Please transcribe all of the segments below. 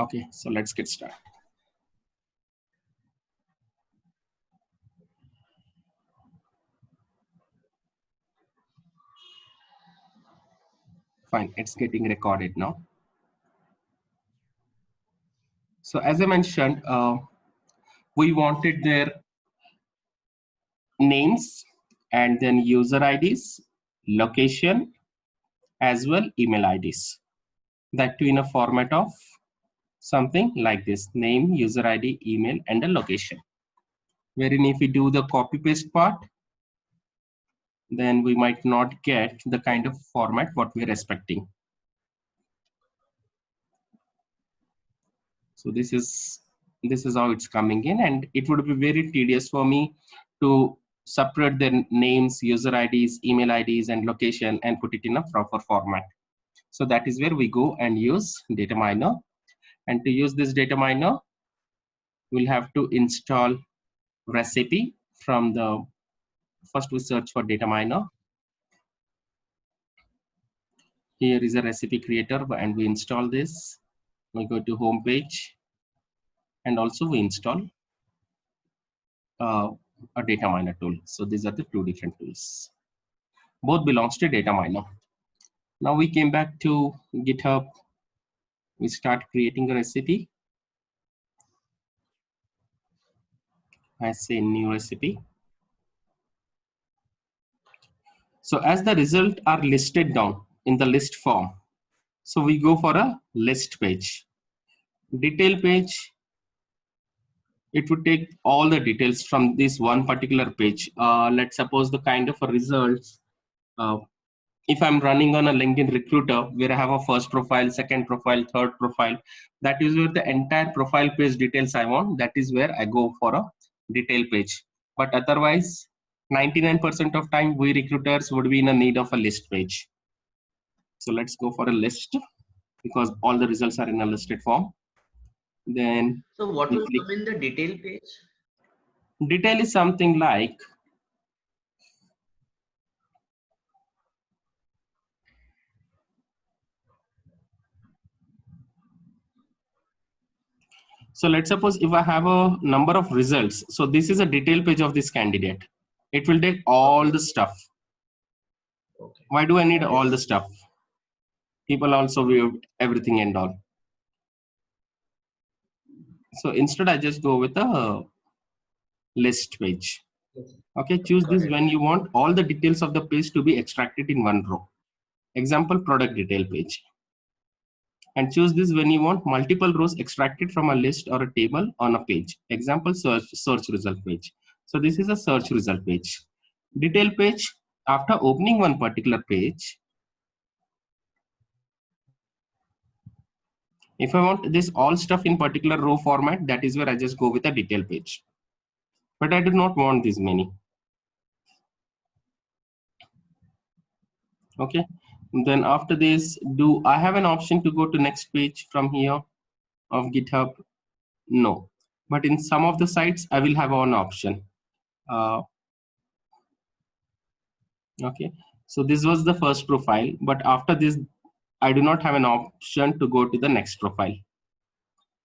Okay, so let's get started. Fine, it's getting recorded now. So as I mentioned, we wanted their names and then user IDs, location, as well email IDs. That too in a format of something like this: name, user ID, email, and a location. Wherein if we do the copy paste part, then we might not get the kind of format what we're expecting. So this is how it's coming in, and it would be very tedious for me to separate the names, user IDs, email IDs, and location and put it in a proper format. So that is where we go and use data miner. And to use this data miner, we'll have to install recipe from the, first we search for data miner. Here is a recipe creator, and we install this. We go to home page, and also we install a data miner tool. So these are the two different tools. Both belongs to data miner. Now we came back to GitHub. We start creating a recipe. I say new recipe. So as the result are listed down in the list form, so we go for a list page. Detail page, it would take all the details from this one particular page. Let's suppose the kind of a results. If I'm running on a LinkedIn Recruiter where I have a first profile, second profile, third profile, that is where the entire profile page details I want. That is where I go for a detail page. But otherwise, 99% of time, we recruiters would be in a need of a list page. So let's go for a list because all the results are in a listed form. Then so what will come in the detail page? Detail is something like so let's suppose if I have a number of results. So this is a detail page of this candidate. It will take all the stuff. Okay. Why do I need all the stuff? People also view everything and all. So instead, I just go with a list page. Okay, choose this when you want all the details of the page to be extracted in one row. Example, product detail page. And choose this when you want multiple rows extracted from a list or a table on a page. Example, search result page. So this is a search result page. Detail page, after opening one particular page, if I want this all stuff in particular row format, that is where I just go with a detail page. But I do not want this many. Okay, then after this, do I have an option to go to next page from here of GitHub? No, but in some of the sites I will have one option. Okay, so this was the first profile, but after this I do not have an option to go to the next profile.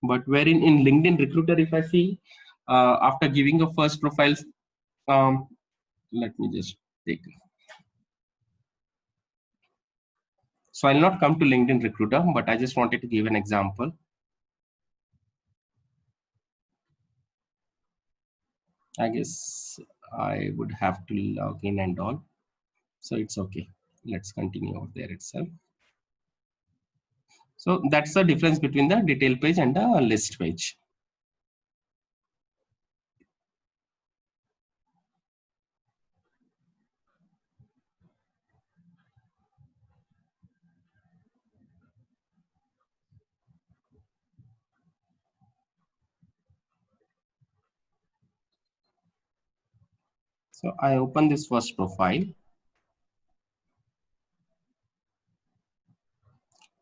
But wherein in LinkedIn Recruiter, if I see after giving a first profile, let me just take. So I'll not come to LinkedIn Recruiter, but I just wanted to give an example. I guess I would have to log in and all. So it's okay. Let's continue over there itself. So that's the difference between the detail page and the list page. So I open this first profile.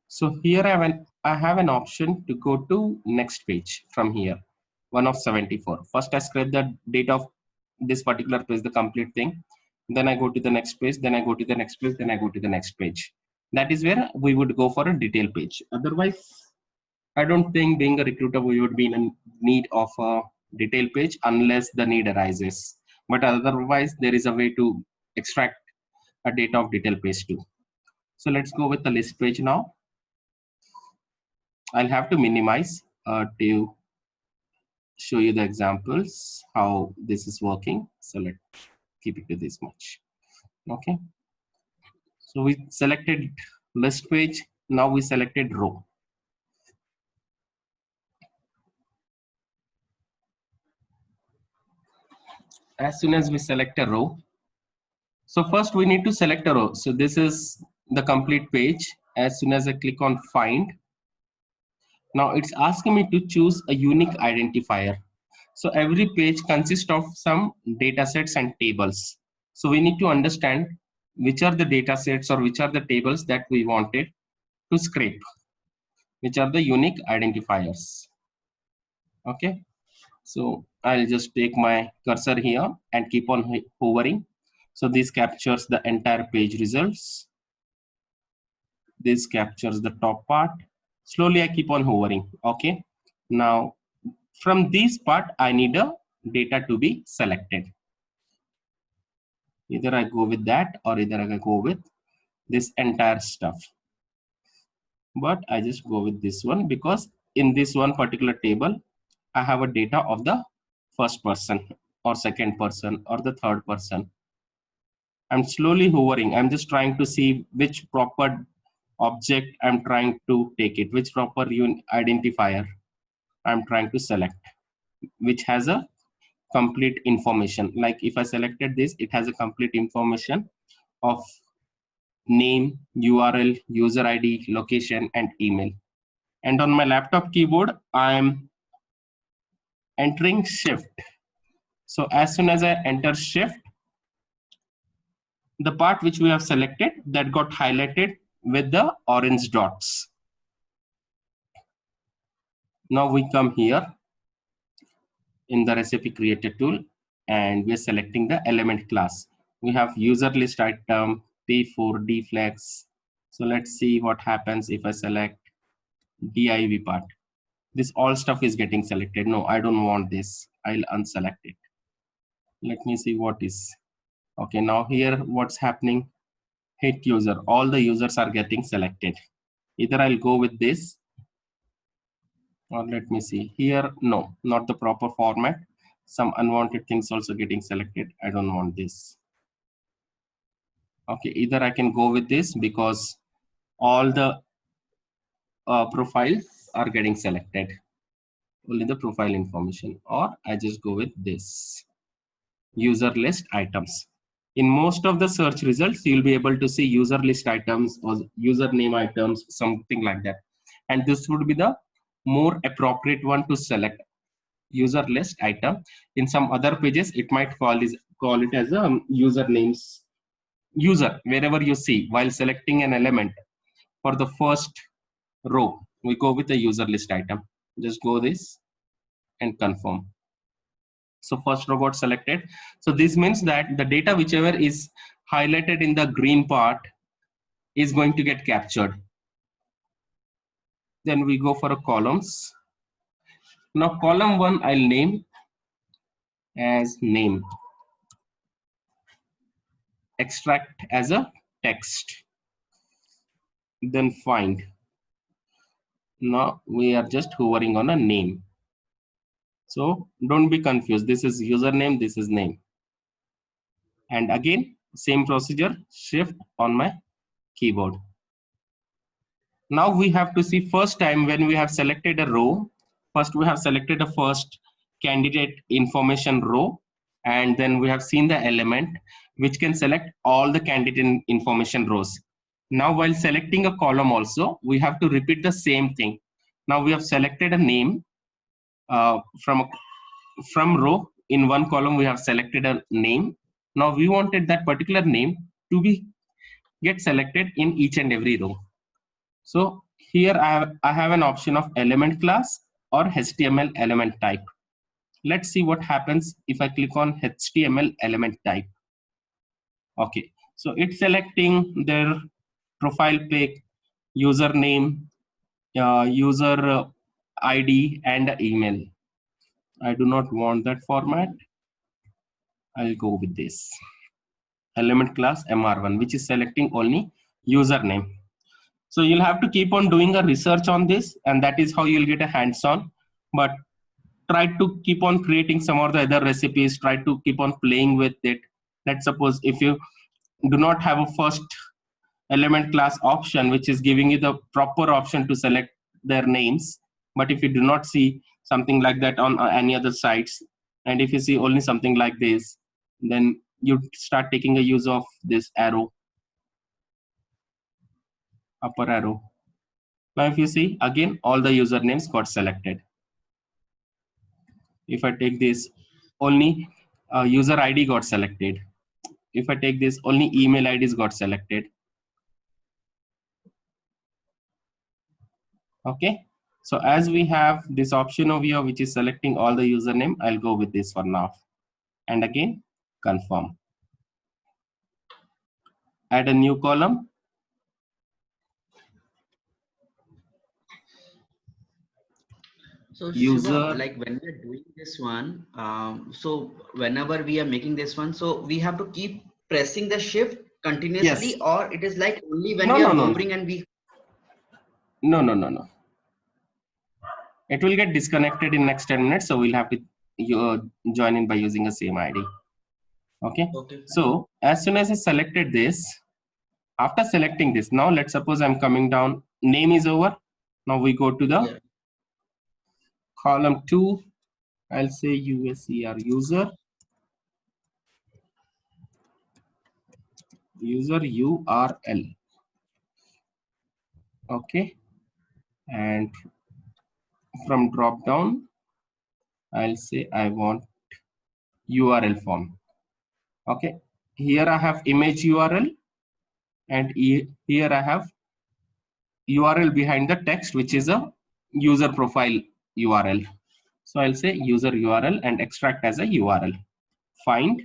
So here I have an option to go to next page from here, 1 of 74. First I scrape the date of this particular page, the complete thing. Then I go to the next page, then I go to the next page, then I go to the next page. That is where we would go for a detail page. Otherwise, I don't think being a recruiter we would be in need of a detail page unless the need arises. But otherwise, there is a way to extract a data of detail page too. So let's go with the list page now. I'll have to minimize to show you the examples how this is working. So let's keep it to this much. Okay. So we selected list page. Now we selected row. As soon as we select a row, so first we need to select a row. So this is the complete page. As soon as I click on find, now it's asking me to choose a unique identifier. So every page consists of some data sets and tables. So we need to understand which are the data sets or which are the tables that we wanted to scrape, which are the unique identifiers. Okay. So I'll just take my cursor here and keep on hovering. So this captures the entire page results. This captures the top part. Slowly I keep on hovering. Okay. Now from this part, I need a data to be selected. Either I go with that or either I go with this entire stuff. But I just go with this one because in this one particular table, I have a data of the first person or second person or the third person. I'm slowly hovering. I'm just trying to see which proper object I'm trying to take it, which proper identifier I'm trying to select, which has a complete information. Like if I selected this, it has a complete information of name, URL, user ID, location, and email. And on my laptop keyboard, I'm entering shift. So as soon as I enter shift, the part which we have selected that got highlighted with the orange dots. Now we come here in the recipe creator tool and we're selecting the element class. We have user list item, P4, dflex. So let's see what happens if I select div part. This all stuff is getting selected. No, I don't want this. I'll unselect it. Let me see what is. Okay, now here what's happening? Hit user. All the users are getting selected. Either I'll go with this or let me see here. No, not the proper format. Some unwanted things also getting selected. I don't want this. Okay, either I can go with this because all the profiles are getting selected. Only the profile information, or I just go with this user list items. In most of the search results, you'll be able to see user list items or username items, something like that. And this would be the more appropriate one to select, user list item. In some other pages, it might call it as a usernames user. Wherever you see while selecting an element for the first row, we go with the user list item. Just go this and confirm. So first row got selected. So this means that the data whichever is highlighted in the green part is going to get captured. Then we go for a columns. Now column 1 I'll name as name. Extract as a text. Then find. Now we are just hovering on a name. So don't be confused. This is username, this is name. And again, same procedure, shift on my keyboard. Now we have to see first time when we have selected a row. First we have selected a first candidate information row, and then we have seen the element which can select all the candidate information rows. Now while selecting a column also, we have to repeat the same thing. Now we have selected a name from row. In one column we have selected a name. Now we wanted that particular name to be get selected in each and every row. So here I have an option of element class or HTML element type. Let's see what happens if I click on HTML element type. Okay, so it's selecting their profile pic, username, user ID and a email. I do not want that format. I'll go with this element class MR1, which is selecting only username. So you'll have to keep on doing a research on this, and that is how you'll get a hands-on. But try to keep on creating some of the other recipes. Try to keep on playing with it. Let's suppose if you do not have a first element class option, which is giving you the proper option to select their names. But if you do not see something like that on any other sites, and if you see only something like this, then you start taking a use of this arrow, upper arrow. Now if you see, again, all the usernames got selected. If I take this, only user ID got selected. If I take this, only email IDs got selected. Okay. So as we have this option over here, which is selecting all the username, I'll go with this for now. And again, confirm. Add a new column. So User. Shivam, like when we're doing this one, so whenever we are making this one, so we have to keep pressing the shift continuously, Yes. or it is like only when No, we are no. hovering and we. No. It will get disconnected in next 10 minutes. So we'll have to join in by using the same ID. Okay. Okay. So as soon as I selected this, after selecting this, now let's suppose I'm coming down, name is over. Now we go to the column 2. I'll say USER user URL. Okay. And from drop down, I'll say I want URL form. Okay. Here I have image URL, and here I have URL behind the text, which is a user profile URL. So I'll say user URL and extract as a URL. Find.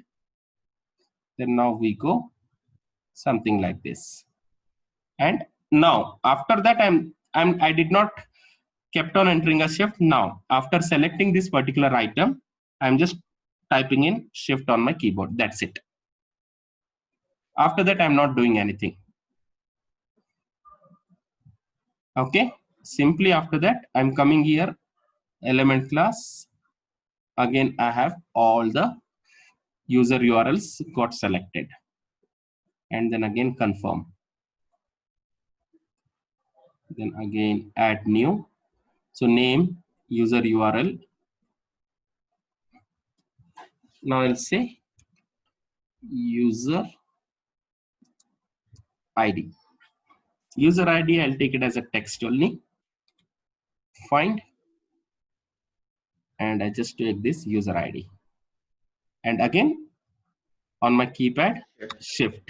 Then now we go something like this. And now after that, I did not kept on entering a shift. Now after selecting this particular item, I'm just typing in shift on my keyboard. That's it. After that, I'm not doing anything. Okay. Simply after that, I'm coming here, element class. Again, I have all the user URLs got selected. And then again, confirm. Then again, add new. So name, user URL. Now I'll say user ID. User ID, I'll take it as a text only. Find. And I just take this user ID. And again, on my keypad, shift.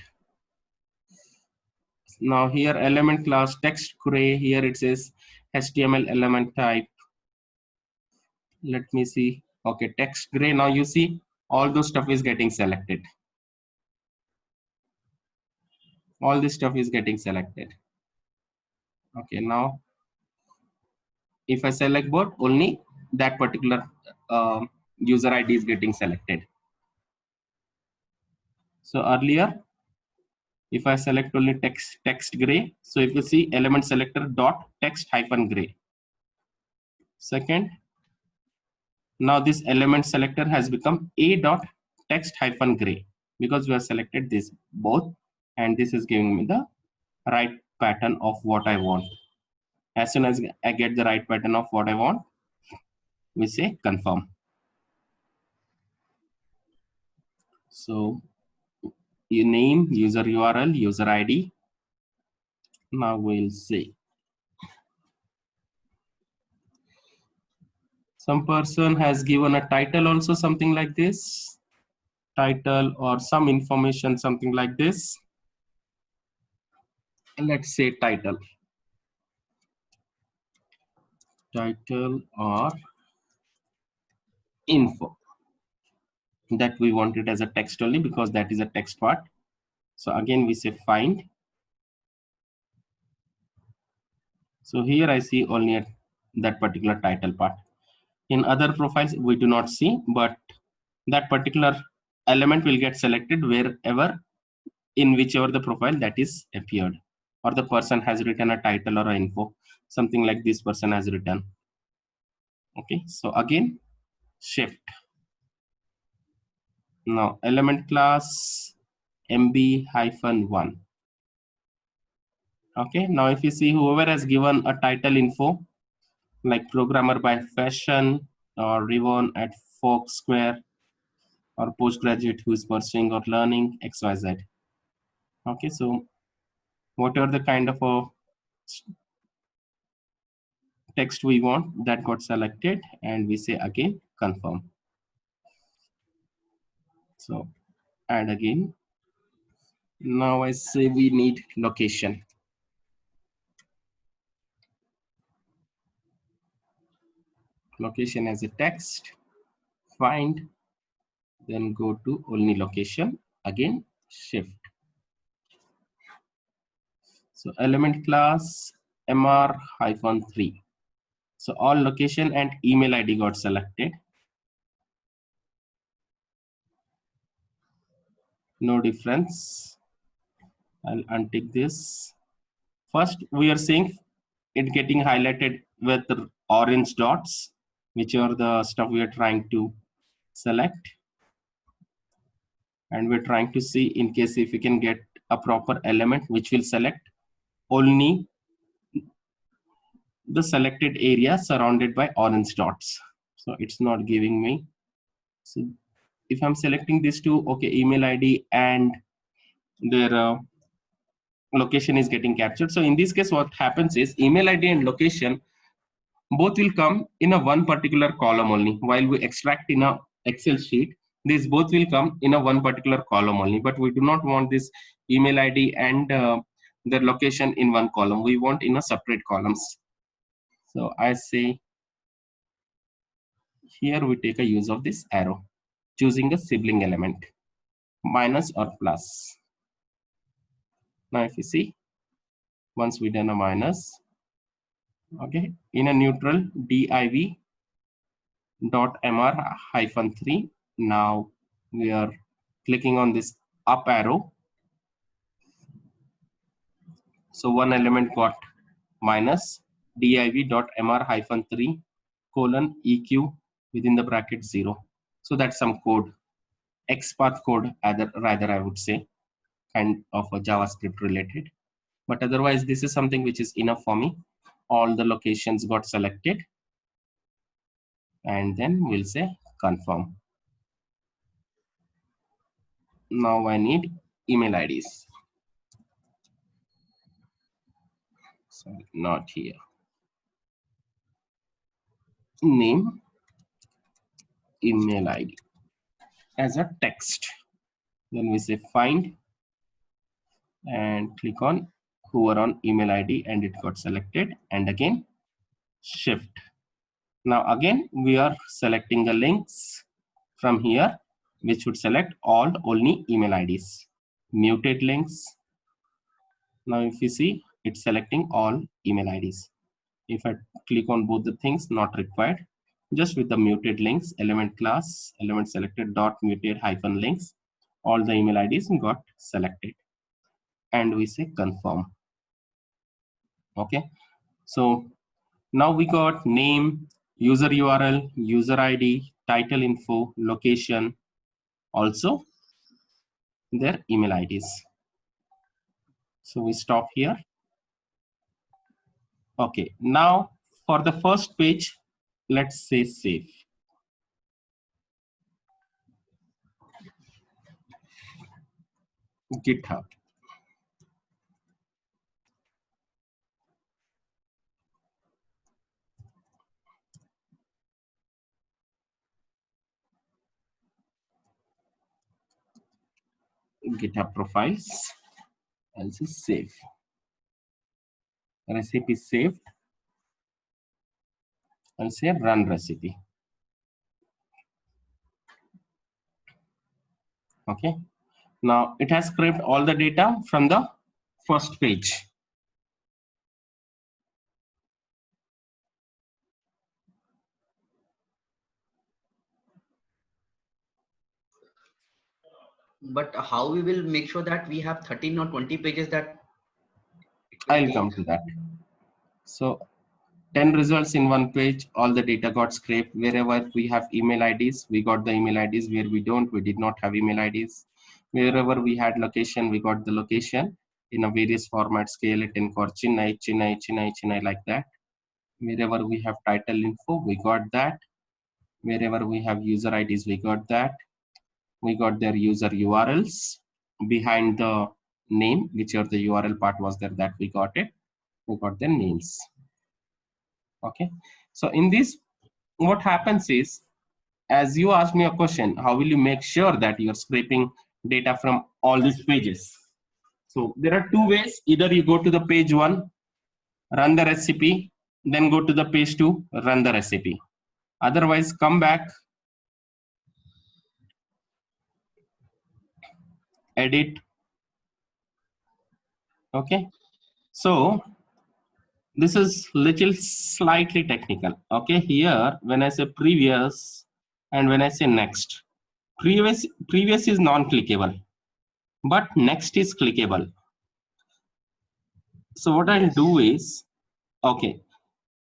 Now here, element class text gray. Here it says HTML element type. Let me see. Okay, text gray. Now you see all those stuff is getting selected. All this stuff is getting selected. Okay, now if I select both, only that particular user ID is getting selected. So earlier, if I select only text gray, so if you see element selector dot text hyphen gray. Second, now this element selector has become a dot text hyphen gray, because we have selected this both, and this is giving me the right pattern of what I want. As soon as I get the right pattern of what I want, we say confirm. So your name, user URL, user ID. Now we'll say some person has given a title also, something like this, title or some information, something like this. And let's say title or info. That we want it as a text only, because that is a text part. So again, we say find. So here I see only a that particular title part. In other profiles, we do not see, but that particular element will get selected wherever, in whichever the profile that is appeared, or the person has written a title or a info, something like this person has written. Okay, so again, shift. Now element class MB-1. Okay, now if you see whoever has given a title info, like programmer by fashion, or Rivon at Fox Square, or postgraduate who is pursuing or learning XYZ. Okay, so whatever the kind of a text we want, that got selected, and we say again confirm. So add again. Now I say we need location. Location as a text, find, then go to only location, again shift. So element class MR-3. So all location and email ID got selected. No difference. I'll untick this. First, we are seeing it getting highlighted with orange dots, which are the stuff we are trying to select. And we're trying to see in case if we can get a proper element which will select only the selected area surrounded by orange dots. So it's not giving me. So if I'm selecting these two, okay, email ID and their location is getting captured. So in this case, what happens is email ID and location both will come in a one particular column only. While we extract in a Excel sheet, these both will come in a one particular column only, but we do not want this email ID and their location in one column. We want in a separate columns. So I say here we take a use of this arrow, choosing a sibling element, minus or plus. Now if you see, once we done a minus, okay, in a neutral div dot mr-3. Now we are clicking on this up arrow. So one element got minus div dot mr-3 colon eq within the bracket 0. So that's some code, XPath code, rather I would say, kind of a JavaScript related. But otherwise, this is something which is enough for me. All the locations got selected, and then we'll say confirm. Now I need email IDs. Sorry, not here. Name, email ID as a text. Then we say find and click on hover on email ID and it got selected, and again shift. Now again we are selecting the links from here, which would select all only email IDs. Muted links. Now if you see, it's selecting all email IDs. If I click on both the things, not required. Just with the muted links, element class, element selected dot muted hyphen links, all the email IDs got selected. And we say confirm. Okay. So now we got name, user URL, user ID, title info, location, also their email IDs. So we stop here. Okay, now for the first page, let's say save. GitHub. GitHub profiles. I'll say save. Recipe saved. I'll say run recipe. Okay. Now it has scraped all the data from the first page. But how we will make sure that we have 13 or 20 pages that it will I'll take? come to that. So 10 results in one page, all the data got scraped. Wherever we have email IDs, we got the email IDs. Where we don't, we did not have email IDs. Wherever we had location, we got the location in a various format, scale it in for Chennai, Chennai, Chennai, Chennai, like that. Wherever we have title info, we got that. Wherever we have user IDs, we got that. We got their user URLs behind the name, whichever the URL part was there, that we got it. We got their names. Okay. So in this, what happens is, as you asked me a question, how will you make sure that you're scraping data from all these pages? So there are two ways. Either you go to the page 1, run the recipe, then go to the page 2, run the recipe. Otherwise, come back, edit. Okay. So this is little slightly technical. Okay. Here, when I say previous and when I say next, previous is non-clickable, but next is clickable. So what I'll do is, okay,